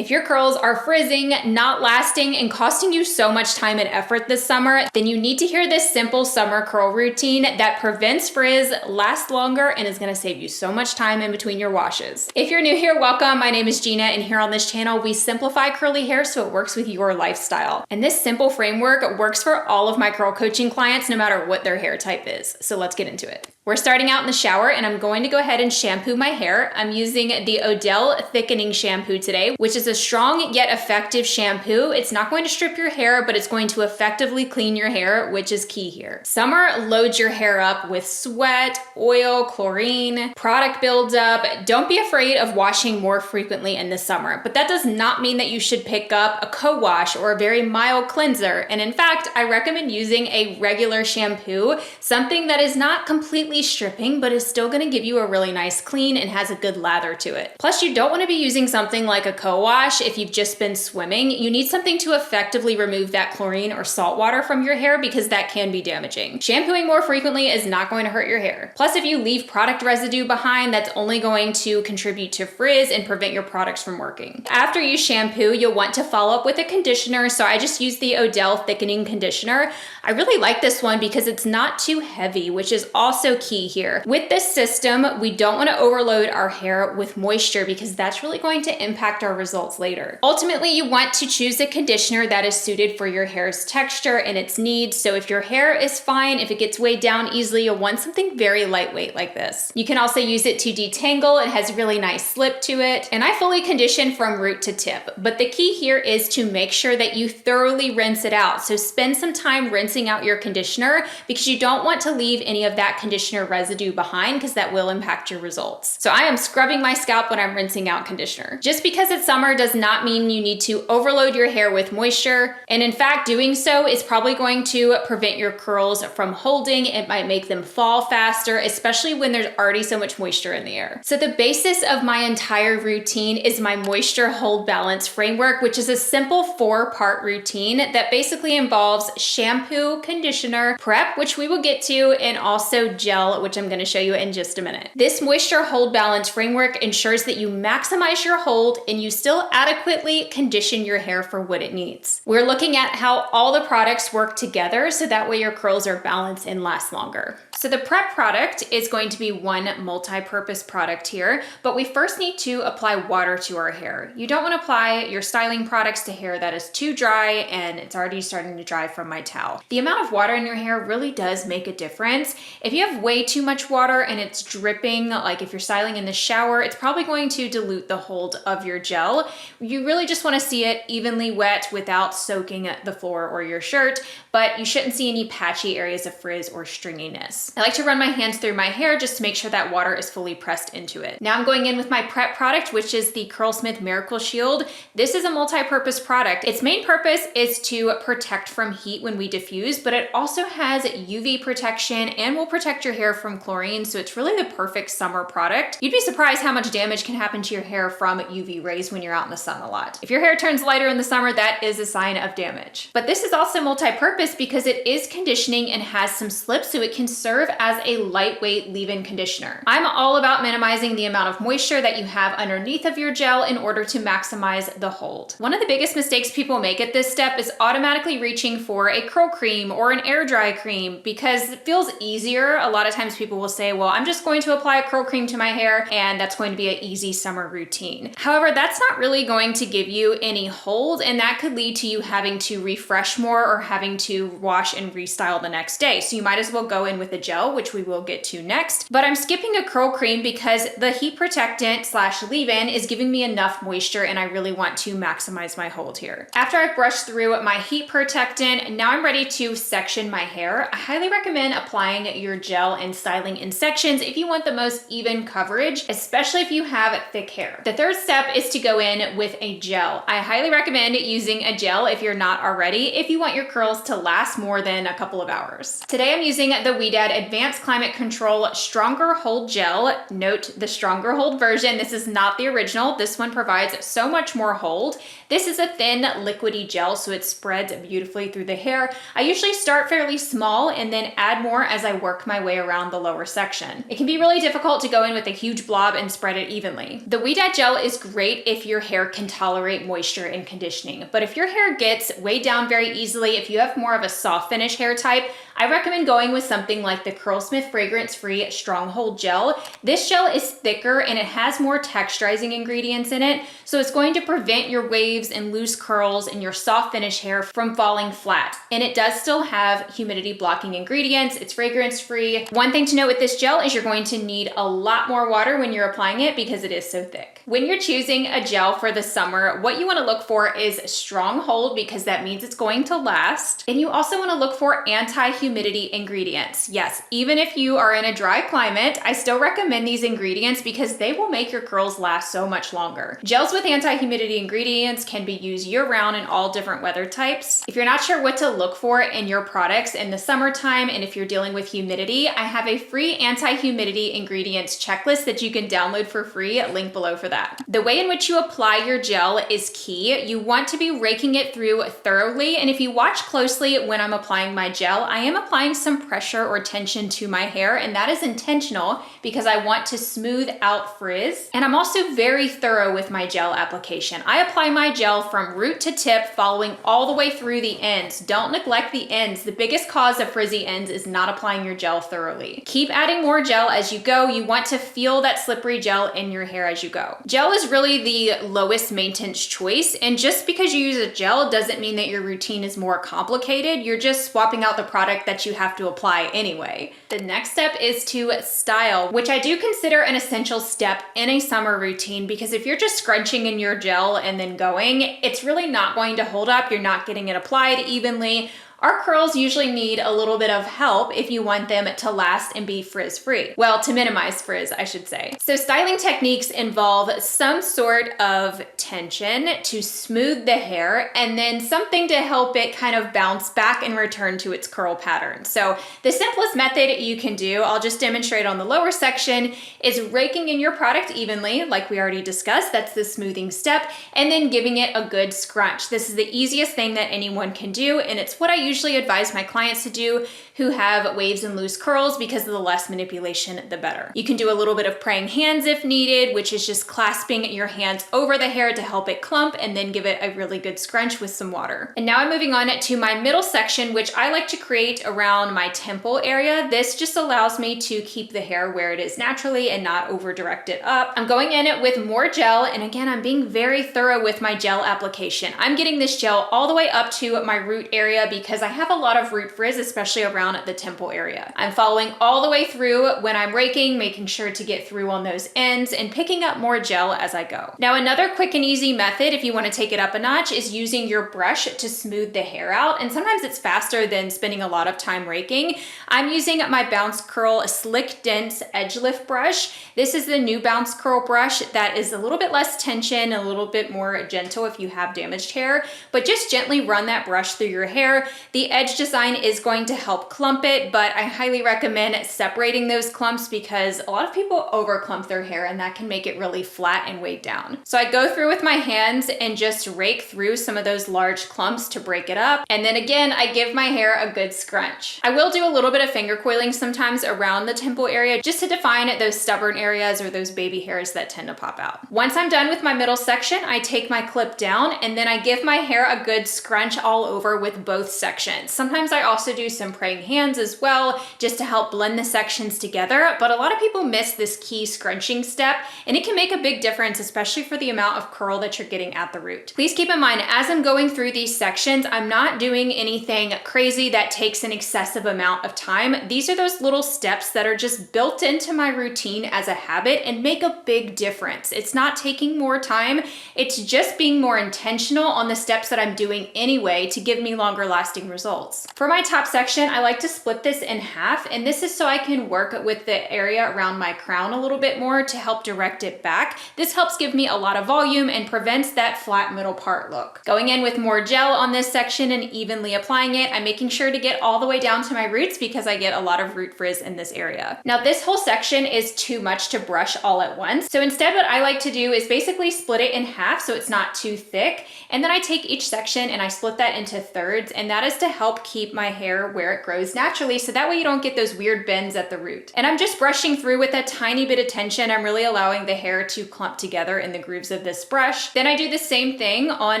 If your curls are frizzing, not lasting, and costing you so much time and effort this summer, then you need to hear this simple summer curl routine that prevents frizz, lasts longer, and is gonna save you so much time in between your washes. If you're new here, welcome. My name is Gina, and here on this channel, we simplify curly hair so it works with your lifestyle. And this simple framework works for all of my curl coaching clients, no matter what their hair type is. So let's get into it. We're starting out in the shower, and I'm going to go ahead and shampoo my hair. I'm using the Odell Thickening Shampoo today, which is a strong yet effective shampoo. It's not going to strip your hair, but it's going to effectively clean your hair, which is key here. Summer loads your hair up with sweat, oil, chlorine, product buildup. Don't be afraid of washing more frequently in the summer, but that does not mean that you should pick up a co-wash or a very mild cleanser. And in fact, I recommend using a regular shampoo, something that is not completely stripping, but is still gonna give you a really nice clean and has a good lather to it. Plus, you don't wanna be using something like a co-wash if you've just been swimming. You need something to effectively remove that chlorine or salt water from your hair because that can be damaging. Shampooing more frequently is not going to hurt your hair. Plus, if you leave product residue behind, that's only going to contribute to frizz and prevent your products from working. After you shampoo, you'll want to follow up with a conditioner. So I just use the Odell Thickening Conditioner. I really like this one because it's not too heavy, which is also key here. With this system, we don't want to overload our hair with moisture because that's really going to impact our results later. Ultimately, you want to choose a conditioner that is suited for your hair's texture and its needs. So if your hair is fine, if it gets weighed down easily, you'll want something very lightweight like this. You can also use it to detangle. It has a really nice slip to it. And I fully condition from root to tip. But the key here is to make sure that you thoroughly rinse it out. So spend some time rinsing out your conditioner because you don't want to leave any of that conditioner residue behind because that will impact your results. So I am scrubbing my scalp when I'm rinsing out conditioner. Just because it's summer does not mean you need to overload your hair with moisture. And in fact, doing so is probably going to prevent your curls from holding. It might make them fall faster, especially when there's already so much moisture in the air. So the basis of my entire routine is my moisture hold balance framework, which is a simple 4-part routine that basically involves shampoo, conditioner, prep, which we will get to, and also gel, which I'm going to show you in just a minute. This moisture hold balance framework ensures that you maximize your hold and you still adequately condition your hair for what it needs. We're looking at how all the products work together so that way your curls are balanced and last longer. So the prep product is going to be one multi-purpose product here, but we first need to apply water to our hair. You don't want to apply your styling products to hair that is too dry and it's already starting to dry from my towel. The amount of water in your hair really does make a difference. If you have way too much water and it's dripping, like if you're styling in the shower, it's probably going to dilute the hold of your gel. You really just want to see it evenly wet without soaking the floor or your shirt, but you shouldn't see any patchy areas of frizz or stringiness. I like to run my hands through my hair just to make sure that water is fully pressed into it. Now I'm going in with my prep product, which is the Curlsmith Miracle Shield. This is a multi-purpose product. Its main purpose is to protect from heat when we diffuse, but it also has UV protection and will protect your hair from chlorine, so it's really the perfect summer product. You'd be surprised how much damage can happen to your hair from UV rays when you're out in the sun a lot. If your hair turns lighter in the summer, that is a sign of damage. But this is also multi-purpose because it is conditioning and has some slip, so it can serve as a lightweight leave-in conditioner. I'm all about minimizing the amount of moisture that you have underneath of your gel in order to maximize the hold. One of the biggest mistakes people make at this step is automatically reaching for a curl cream or an air dry cream because it feels easier. A lot of times people will say, well, I'm just going to apply a curl cream to my hair and that's going to be an easy summer routine. However, that's not really going to give you any hold, and that could lead to you having to refresh more or having to wash and restyle the next day. So you might as well go in with a gel, which we will get to next. But I'm skipping a curl cream because the heat protectant slash leave-in is giving me enough moisture and I really want to maximize my hold here. After I've brushed through my heat protectant, now I'm ready to section my hair. I highly recommend applying your gel and styling in sections if you want the most even coverage, especially if you have thick hair. The third step is to go in with a gel. I highly recommend using a gel if you're not already, if you want your curls to last more than a couple of hours. Today I'm using the Weedad Advanced Climate Control Stronger Hold Gel. Note the Stronger Hold version. This is not the original. This one provides so much more hold. This is a thin liquidy gel, so it spreads beautifully through the hair. I usually start fairly small and then add more as I work my way around the lower section. It can be really difficult to go in with a huge blob and spread it evenly. The Weed Gel is great if your hair can tolerate moisture and conditioning, but if your hair gets weighed down very easily, if you have more of a soft finish hair type, I recommend going with something like the Curlsmith Fragrance-Free Stronghold Gel. This gel is thicker and it has more texturizing ingredients in it, so it's going to prevent your waves and loose curls and your soft finish hair from falling flat. And it does still have humidity blocking ingredients. It's fragrance-free. One thing to note with this gel is you're going to need a lot more water when you're applying it because it is so thick. When you're choosing a gel for the summer, what you want to look for is strong hold because that means it's going to last. And you also want to look for anti-humidity ingredients. Yes, even if you are in a dry climate, I still recommend these ingredients because they will make your curls last so much longer. Gels with anti-humidity ingredients can be used year-round in all different weather types. If you're not sure what to look for in your products in the summertime and if you're dealing with humidity, I have a free anti-humidity ingredients checklist that you can download for free, link below for that. The way in which you apply your gel is key. You want to be raking it through thoroughly, and if you watch closely when I'm applying my gel, I am applying some pressure or tension to my hair, and that is intentional because I want to smooth out frizz. And I'm also very thorough with my gel application. I apply my gel from root to tip, following all the way through the ends. Don't neglect the ends. The biggest cause of frizzy ends is not applying your gel thoroughly. Keep adding more gel as you go. You want to feel that slippery gel in your hair as you go. Gel is really the lowest maintenance choice, and just because you use a gel doesn't mean that your routine is more complicated. You're just swapping out the product that you have to apply anyway. The next step is to style, which I do consider an essential step in a summer routine because if you're just scrunching in your gel and then going, it's really not going to hold up. You're not getting it applied evenly. Our curls usually need a little bit of help if you want them to last and be frizz-free. Well, to minimize frizz, I should say. So styling techniques involve some sort of tension to smooth the hair and then something to help it kind of bounce back and return to its curl pattern. So the simplest method you can do, I'll just demonstrate on the lower section, is raking in your product evenly, like we already discussed. That's the smoothing step, and then giving it a good scrunch. This is the easiest thing that anyone can do, and it's what I usually advise my clients to do who have waves and loose curls because the less manipulation, the better. You can do a little bit of praying hands if needed, which is just clasping your hands over the hair to help it clump and then give it a really good scrunch with some water. And now I'm moving on to my middle section, which I like to create around my temple area. This just allows me to keep the hair where it is naturally and not over direct it up. I'm going in it with more gel, and again, I'm being very thorough with my gel application. I'm getting this gel all the way up to my root area because I have a lot of root frizz, especially around the temple area. I'm following all the way through when I'm raking, making sure to get through on those ends and picking up more gel as I go. Now, another quick and easy method, if you want to take it up a notch, is using your brush to smooth the hair out. And sometimes it's faster than spending a lot of time raking. I'm using my Bounce Curl Slick Dense Edge Lift brush. This is the new Bounce Curl brush that is a little bit less tension, a little bit more gentle if you have damaged hair, but just gently run that brush through your hair. The edge design is going to help clump it, but I highly recommend separating those clumps because a lot of people over clump their hair and that can make it really flat and weighed down. So I go through with my hands and just rake through some of those large clumps to break it up. And then again, I give my hair a good scrunch. I will do a little bit of finger coiling sometimes around the temple area just to define those stubborn areas or those baby hairs that tend to pop out. Once I'm done with my middle section, I take my clip down and then I give my hair a good scrunch all over with both sections. Sometimes I also do some praying hands as well, just to help blend the sections together. But a lot of people miss this key scrunching step, and it can make a big difference, especially for the amount of curl that you're getting at the root. Please keep in mind, as I'm going through these sections, I'm not doing anything crazy that takes an excessive amount of time. These are those little steps that are just built into my routine as a habit and make a big difference. It's not taking more time. It's just being more intentional on the steps that I'm doing anyway to give me longer lasting results. For my top section, I like to split this in half, and this is so I can work with the area around my crown a little bit more to help direct it back. This helps give me a lot of volume and prevents that flat middle part look. Going in with more gel on this section and evenly applying it, I'm making sure to get all the way down to my roots because I get a lot of root frizz in this area. Now this whole section is too much to brush all at once. So instead what I like to do is basically split it in half so it's not too thick. And then I take each section and I split that into thirds, and that is to help keep my hair where it grows naturally so that way you don't get those weird bends at the root. And I'm just brushing through with a tiny bit of tension. I'm really allowing the hair to clump together in the grooves of this brush. Then I do the same thing on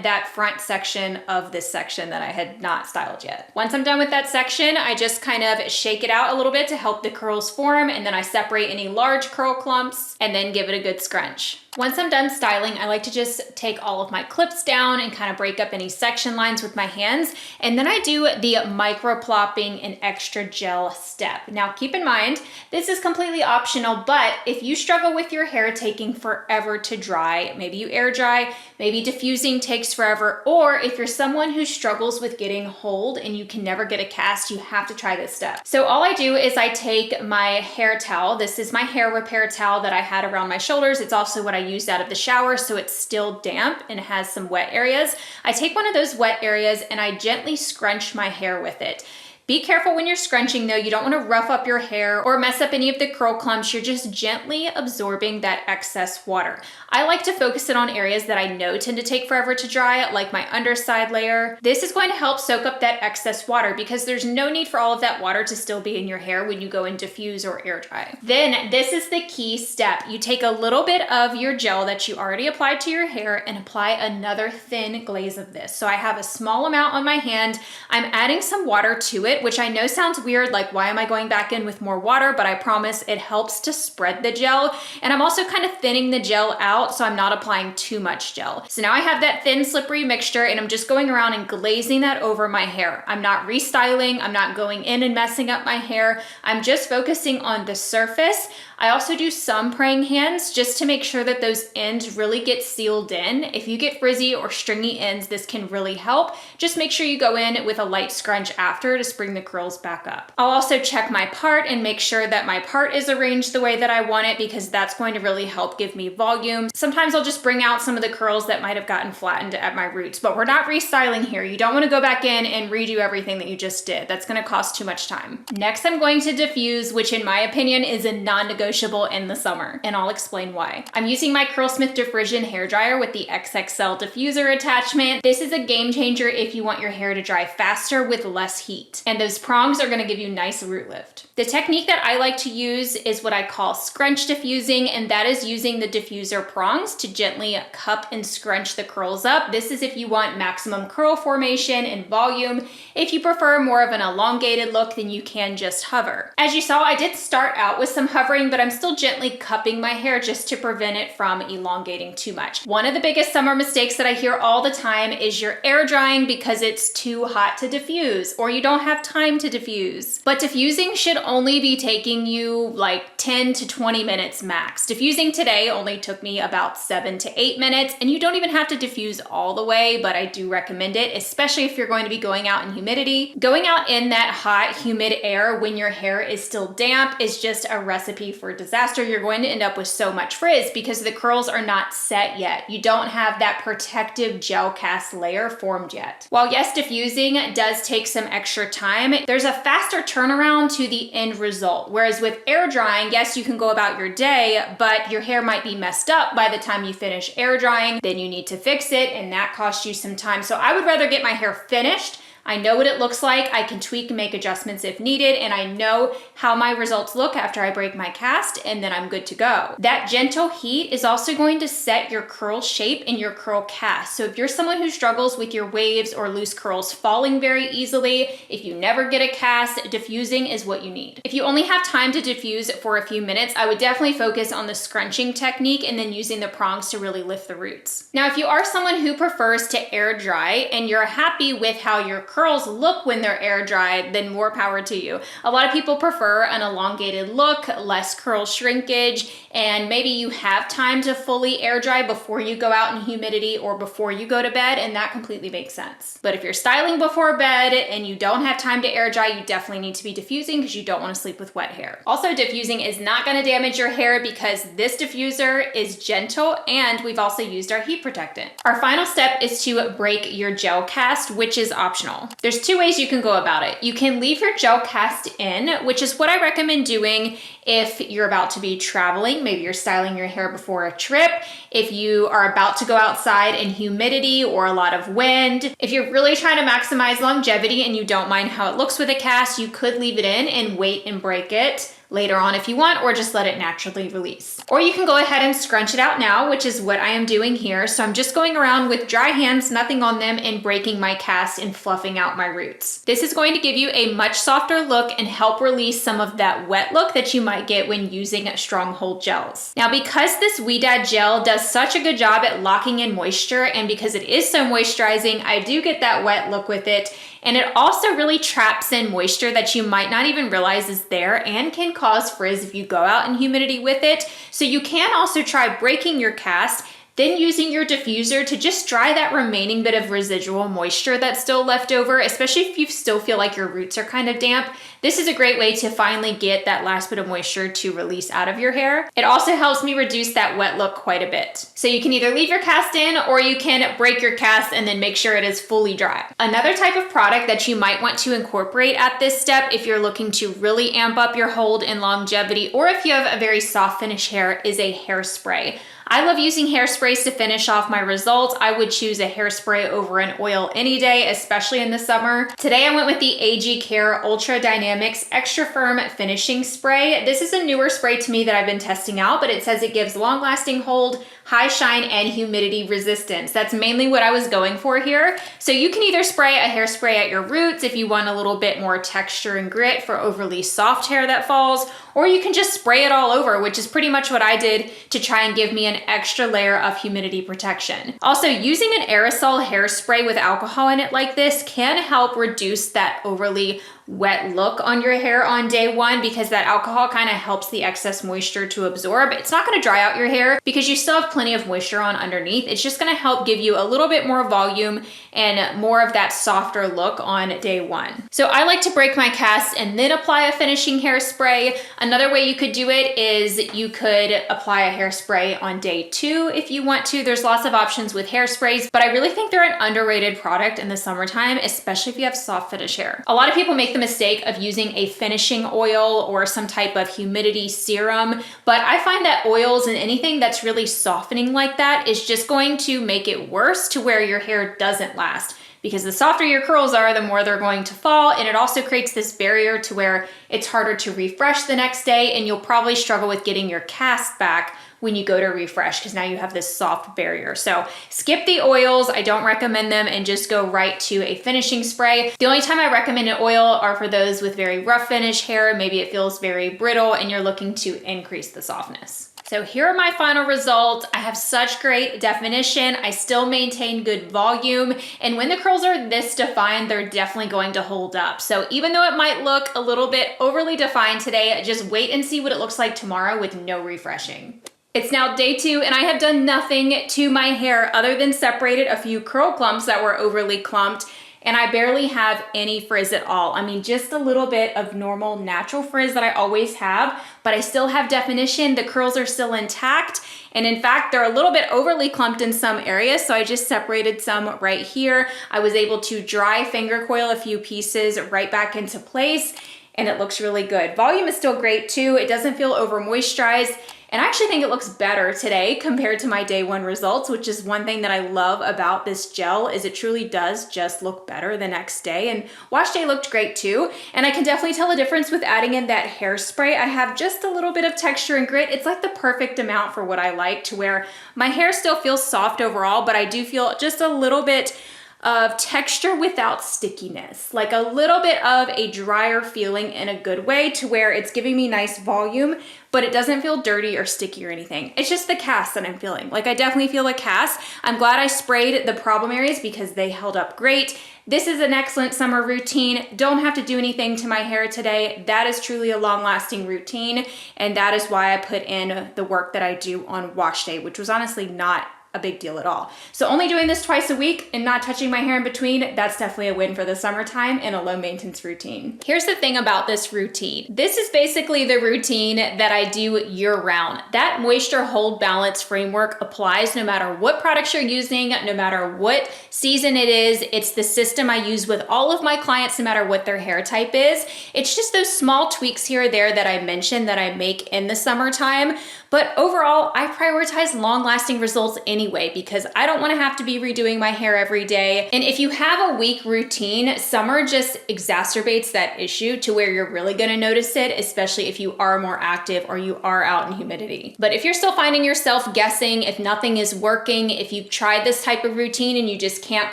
that front section of this section that I had not styled yet. Once I'm done with that section, I just kind of shake it out a little bit to help the curls form, and then I separate any large curl clumps and then give it a good scrunch. Once I'm done styling, I like to just take all of my clips down and kind of break up any section lines with my hands. And then I do the micro-plopping and extra gel step. Now keep in mind, this is completely optional, but if you struggle with your hair taking forever to dry, maybe you air dry, maybe diffusing takes forever, or if you're someone who struggles with getting hold and you can never get a cast, you have to try this step. So all I do is I take my hair towel. This is my hair repair towel that I had around my shoulders. It's also what I used out of the shower, so it's still damp and has some wet areas. I take one of those wet areas and I gently scrunch my hair with it. Be careful when you're scrunching though. You don't want to rough up your hair or mess up any of the curl clumps. You're just gently absorbing that excess water. I like to focus it on areas that I know tend to take forever to dry, like my underside layer. This is going to help soak up that excess water because there's no need for all of that water to still be in your hair when you go and diffuse or air dry. Then this is the key step. You take a little bit of your gel that you already applied to your hair and apply another thin glaze of this. So I have a small amount on my hand. I'm adding some water to it, which I know sounds weird, like why am I going back in with more water, but I promise it helps to spread the gel. And I'm also kind of thinning the gel out so I'm not applying too much gel. So now I have that thin slippery mixture and I'm just going around and glazing that over my hair. I'm not restyling, I'm not going in and messing up my hair. I'm just focusing on the surface. I also do some praying hands just to make sure that those ends really get sealed in. If you get frizzy or stringy ends, this can really help. Just make sure you go in with a light scrunch after to spring the curls back up. I'll also check my part and make sure that my part is arranged the way that I want it because that's going to really help give me volume. Sometimes I'll just bring out some of the curls that might have gotten flattened at my roots, but we're not restyling here. You don't want to go back in and redo everything that you just did. That's going to cost too much time. Next, I'm going to diffuse, which in my opinion is a non-negotiable in the summer, and I'll explain why. I'm using my Curlsmith Diffusion hairdryer with the XXL diffuser attachment. This is a game changer if you want your hair to dry faster with less heat, and those prongs are going to give you nice root lift. The technique that I like to use is what I call scrunch diffusing, and that is using the diffuser prongs to gently cup and scrunch the curls up. This is if you want maximum curl formation and volume. If you prefer more of an elongated look, then you can just hover. As you saw, I did start out with some hovering, but I'm still gently cupping my hair just to prevent it from elongating too much. One of the biggest summer mistakes that I hear all the time is you're air drying because it's too hot to diffuse or you don't have time to diffuse. But diffusing should only be taking you like 10 to 20 minutes max. Diffusing today only took me about 7 to 8 minutes, and you don't even have to diffuse all the way, but I do recommend it, especially if you're going to be going out in humidity. Going out in that hot, humid air when your hair is still damp is just a recipe for disaster. You're going to end up with so much frizz because the curls are not set yet. You don't have that protective gel cast layer formed yet. While yes, diffusing does take some extra time, there's a faster turnaround to the end result. Whereas with air drying, yes, you can go about your day, but your hair might be messed up by the time you finish air drying. Then you need to fix it, and that costs you some time. So I would rather get my hair finished. I know what it looks like. I can tweak and make adjustments if needed, and I know how my results look after I break my cast, and then I'm good to go. That gentle heat is also going to set your curl shape and your curl cast. So if you're someone who struggles with your waves or loose curls falling very easily, if you never get a cast, diffusing is what you need. If you only have time to diffuse for a few minutes, I would definitely focus on the scrunching technique and then using the prongs to really lift the roots. Now, if you are someone who prefers to air dry and you're happy with how your curls look when they're air dried, then more power to you. A lot of people prefer an elongated look, less curl shrinkage, and maybe you have time to fully air dry before you go out in humidity or before you go to bed, and that completely makes sense. But if you're styling before bed and you don't have time to air dry, you definitely need to be diffusing because you don't want to sleep with wet hair. Also, diffusing is not going to damage your hair because this diffuser is gentle, and we've also used our heat protectant. Our final step is to break your gel cast, which is optional. There's two ways you can go about it. You can leave your gel cast in, which is what I recommend doing if you're about to be traveling. Maybe you're styling your hair before a trip. If you are about to go outside in humidity or a lot of wind. If you're really trying to maximize longevity and you don't mind how it looks with a cast, you could leave it in and wait and break it later on if you want, or just let it naturally release. Or you can go ahead and scrunch it out now, which is what I am doing here. So I'm just going around with dry hands, nothing on them, and breaking my cast and fluffing out my roots. This is going to give you a much softer look and help release some of that wet look that you might get when using stronghold gels. Now, because this Ouidad gel does such a good job at locking in moisture, and because it is so moisturizing, I do get that wet look with it. And it also really traps in moisture that you might not even realize is there and can cause frizz if you go out in humidity with it. So you can also try breaking your cast, then using your diffuser to just dry that remaining bit of residual moisture that's still left over, especially if you still feel like your roots are kind of damp. This is a great way to finally get that last bit of moisture to release out of your hair. It also helps me reduce that wet look quite a bit. So you can either leave your cast in or you can break your cast and then make sure it is fully dry. Another type of product that you might want to incorporate at this step if you're looking to really amp up your hold and longevity, or if you have a very soft finish hair, is a hairspray. I love using hairsprays to finish off my results. I would choose a hairspray over an oil any day, especially in the summer. Today I went with the AG Care Ultra Dynamics Extra Firm Finishing Spray. This is a newer spray to me that I've been testing out, but it says it gives long-lasting hold, high shine, and humidity resistance. That's mainly what I was going for here. So you can either spray a hairspray at your roots if you want a little bit more texture and grit for overly soft hair that falls, or you can just spray it all over, which is pretty much what I did to try and give me an extra layer of humidity protection. Also, using an aerosol hairspray with alcohol in it like this can help reduce that overly wet look on your hair on day one, because that alcohol kind of helps the excess moisture to absorb. It's not going to dry out your hair because you still have plenty of moisture on underneath. It's just going to help give you a little bit more volume and more of that softer look on day one. So I like to break my cast and then apply a finishing hairspray. Another way you could do it is you could apply a hairspray on day two if you want to. There's lots of options with hairsprays, but I really think they're an underrated product in the summertime, especially if you have soft finish hair. A lot of people make the mistake of using a finishing oil or some type of humidity serum, but I find that oils and anything that's really softening like that is just going to make it worse to where your hair doesn't last. Because the softer your curls are, the more they're going to fall, and it also creates this barrier to where it's harder to refresh the next day, and you'll probably struggle with getting your cast back when you go to refresh, because now you have this soft barrier. So skip the oils, I don't recommend them, and just go right to a finishing spray. The only time I recommend an oil are for those with very rough finish hair. Maybe it feels very brittle and you're looking to increase the softness. So here are my final results. I have such great definition. I still maintain good volume. And when the curls are this defined, they're definitely going to hold up. So even though it might look a little bit overly defined today, just wait and see what it looks like tomorrow with no refreshing. It's now day 2 and I have done nothing to my hair other than separated a few curl clumps that were overly clumped, and I barely have any frizz at all. I mean, just a little bit of normal natural frizz that I always have, but I still have definition. The curls are still intact. And in fact, they're a little bit overly clumped in some areas. So I just separated some right here. I was able to dry finger coil a few pieces right back into place, and it looks really good. Volume is still great too. It doesn't feel over moisturized. And I actually think it looks better today compared to my day 1 results, which is one thing that I love about this gel, is it truly does just look better the next day. And wash day looked great too. And I can definitely tell a difference with adding in that hairspray. I have just a little bit of texture and grit. It's like the perfect amount for what I like, to where my hair still feels soft overall, but I do feel just a little bit of texture without stickiness, like a little bit of a drier feeling in a good way to where it's giving me nice volume, but it doesn't feel dirty or sticky or anything. It's just the cast that I'm feeling. Like I definitely feel a cast. I'm glad I sprayed the problem areas because they held up great. This is an excellent summer routine. Don't have to do anything to my hair today. That is truly a long-lasting routine, and that is why I put in the work that I do on wash day, which was honestly not a big deal at all. So only doing this twice a week and not touching my hair in between, that's definitely a win for the summertime and a low maintenance routine. Here's the thing about this routine. This is basically the routine that I do year round. That moisture hold balance framework applies no matter what products you're using, no matter what season it is. It's the system I use with all of my clients, no matter what their hair type is. It's just those small tweaks here or there that I mentioned that I make in the summertime. But overall, I prioritize long-lasting results anyway because I don't want to have to be redoing my hair every day. And if you have a weak routine, summer just exacerbates that issue to where you're really going to notice it, especially if you are more active or you are out in humidity. But if you're still finding yourself guessing if nothing is working, if you've tried this type of routine and you just can't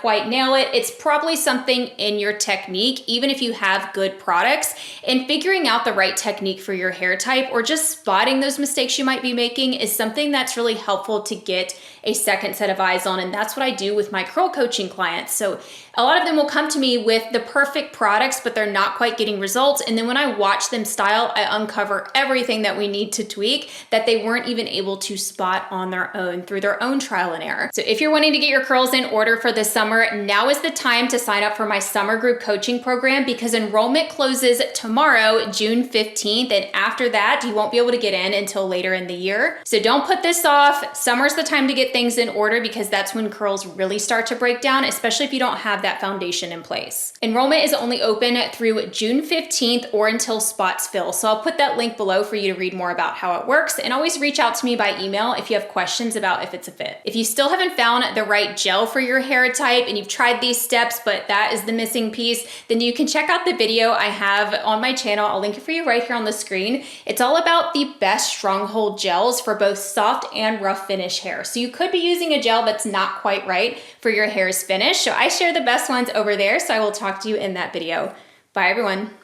quite nail it, it's probably something in your technique, even if you have good products. And figuring out the right technique for your hair type or just spotting those mistakes you might be making is something that's really helpful to get a second set of eyes on. And that's what I do with my curl coaching clients. So a lot of them will come to me with the perfect products, but they're not quite getting results. And then when I watch them style, I uncover everything that we need to tweak that they weren't even able to spot on their own through their own trial and error. So if you're wanting to get your curls in order for the summer, now is the time to sign up for my summer group coaching program because enrollment closes tomorrow, June 15th. And after that, you won't be able to get in until later in the year. So don't put this off. Summer's the time to get things in order because that's when curls really start to break down, especially if you don't have that foundation in place. Enrollment is only open through June 15th or until spots fill. So I'll put that link below for you to read more about how it works, and always reach out to me by email if you have questions about if it's a fit. If you still haven't found the right gel for your hair type and you've tried these steps, but that is the missing piece, then you can check out the video I have on my channel. I'll link it for you right here on the screen. It's all about the best stronghold gels for both soft and rough finish hair. So you could be using a gel that's not quite right for your hair's finish. So I share the best ones over there. So I will talk to you in that video. Bye everyone.